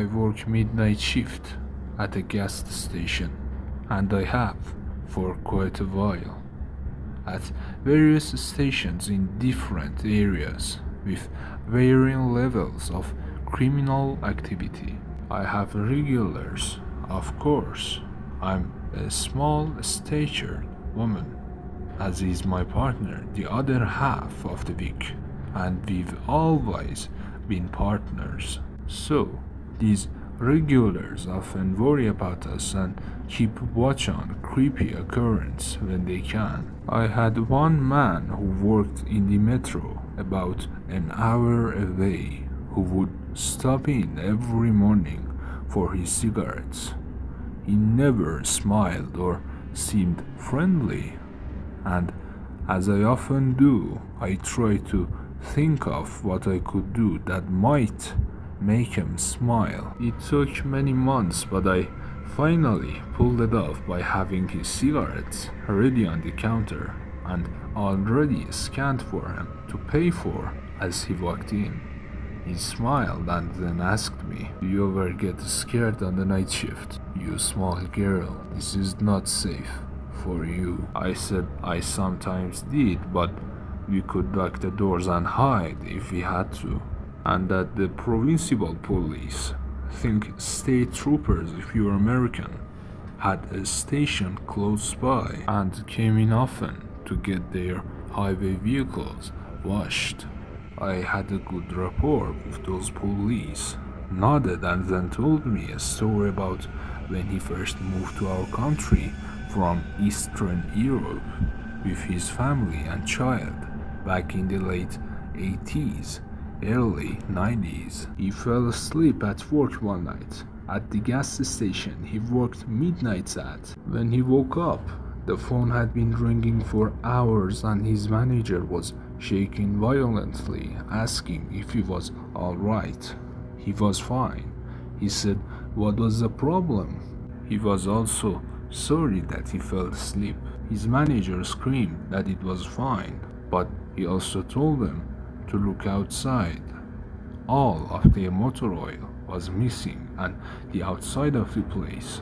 I work midnight shift at a gas station, and I have for quite a while, at various stations in different areas with varying levels of criminal activity. I have regulars, of course. I'm a small statured woman, as is my partner the other half of the week, and we've always been partners. So, these regulars often worry about us and keep watch on creepy occurrences when they can. I had one man who worked in the metro about an hour away who would stop in every morning for his cigarettes. He never smiled or seemed friendly, and as I often do, I try to think of what I could do that might make him smile. It took many months, but I finally pulled it off by having his cigarettes ready on the counter and already scanned for him to pay for as he walked in. He smiled and then asked me, "Do you ever get scared on the night shift? You small girl, this is not safe for you." I said I sometimes did, but we could lock the doors and hide if we had to, and that the provincial police, think state troopers if you're American, had a station close by and came in often to get their highway vehicles washed. I had a good rapport with those police, nodded and then told me a story about when he first moved to our country from Eastern Europe with his family and child back in the late 80s, early 90s. He fell asleep at work one night at the gas station he worked midnights at. When he woke up, the phone had been ringing for hours and his manager was shaking violently, asking if he was alright. He was fine. He said, "What was the problem?" He was also sorry that he fell asleep. His manager screamed that it was fine, but he also told them to look outside. All of their motor oil was missing and the outside of the place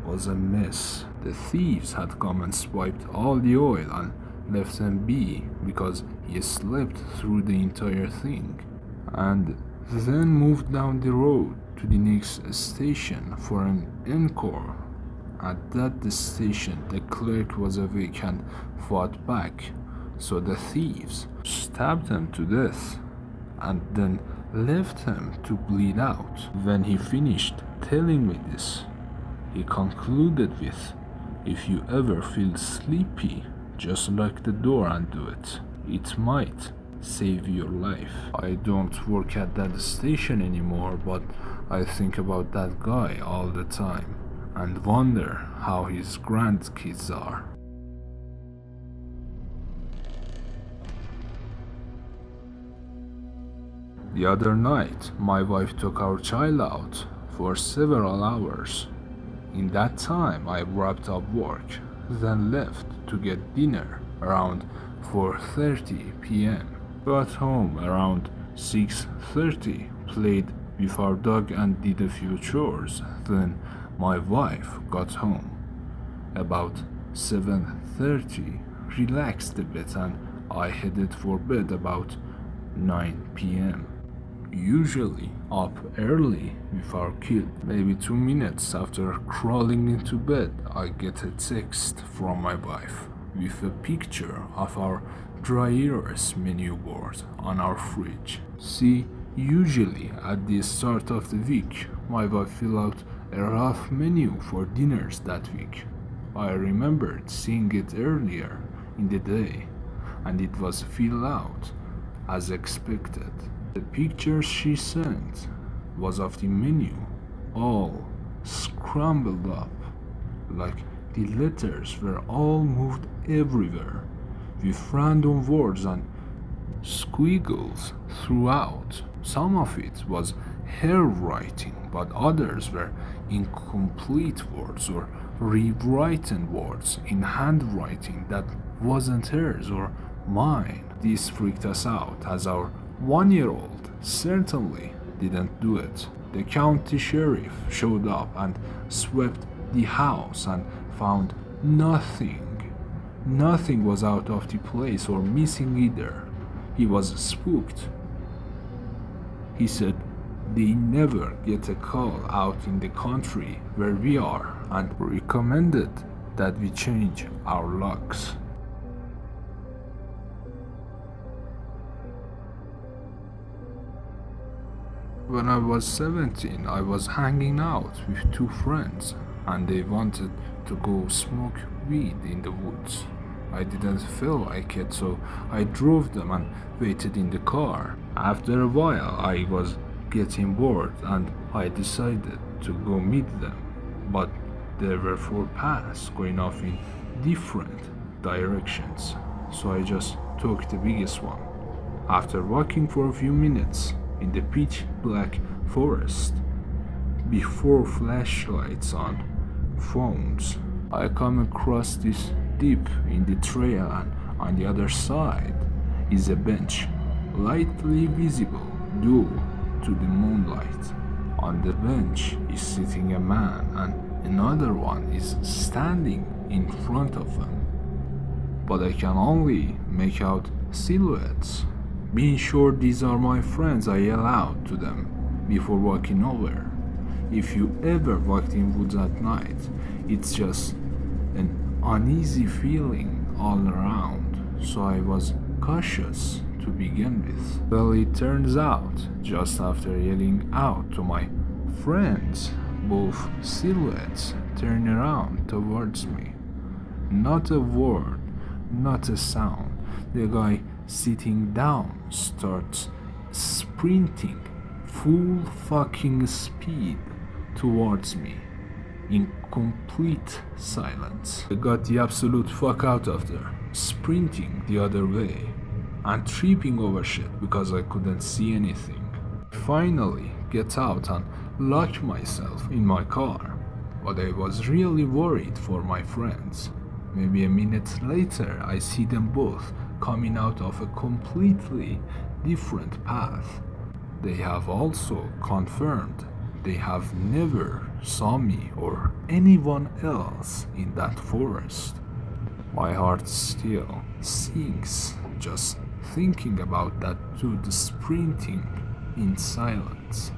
was a mess. The thieves had come and swiped all the oil and left him be because he slept through the entire thing, and then moved down the road to the next station for an encore. At that station, the clerk was awake and fought back, so the thieves stabbed him to death and then left him to bleed out. When he finished telling me this, he concluded with, "If you ever feel sleepy, just lock the door and do it. It might save your life." I don't work at that station anymore, but I think about that guy all the time and wonder how his grandkids are. The other night, my wife took our child out for several hours. In that time, I wrapped up work, then left to get dinner around 4:30 p.m. Got home around 6:30, played with our dog and did a few chores. Then my wife got home about 7:30, relaxed a bit, and I headed for bed about 9 p.m. Usually up early with our kid. Maybe 2 minutes after crawling into bed, I get a text from my wife with a picture of our dry erase menu board on our fridge. See, usually at the start of the week, my wife fill out a rough menu for dinners that week. I remembered seeing it earlier in the day, and it was filled out as expected. The picture she sent was of the menu, all scrambled up, like the letters were all moved everywhere, with random words and squiggles throughout. Some of it was her writing, but others were incomplete words or rewritten words in handwriting that wasn't hers or mine. This freaked us out, as our 1-year-old certainly didn't do it. The county sheriff showed up and swept the house and found nothing. Nothing was out of the place or missing either. He was spooked. He said they never get a call out in the country where we are and recommended that we change our locks. When I was 17, I was hanging out with two friends and they wanted to go smoke weed in the woods. I didn't feel like it, so I drove them and waited in the car. After a while, I was getting bored and I decided to go meet them, but there were 4 paths going off in different directions, so I just took the biggest one. After walking for a few minutes in the pitch black forest, before flashlights on phones, I come across this dip in the trail, and on the other side is a bench, lightly visible due to the moonlight. On the bench is sitting a man and another one is standing in front of him, but I can only make out silhouettes. Being sure these are my friends, I yell out to them before walking over. If you ever walked in woods at night, it's just an uneasy feeling all around, so I was cautious to begin with. Well, it turns out, just after yelling out to my friends, both silhouettes turn around towards me. Not a word, not a sound. The guy sitting down starts sprinting full fucking speed towards me in complete silence. I got the absolute fuck out of there, sprinting the other way and tripping over shit because I couldn't see anything. I finally get out and lock myself in my car, but I was really worried for my friends. Maybe a minute later, I see them both coming out of a completely different path. They have also confirmed they have never saw me or anyone else in that forest. My heart still sinks just thinking about that dude sprinting in silence.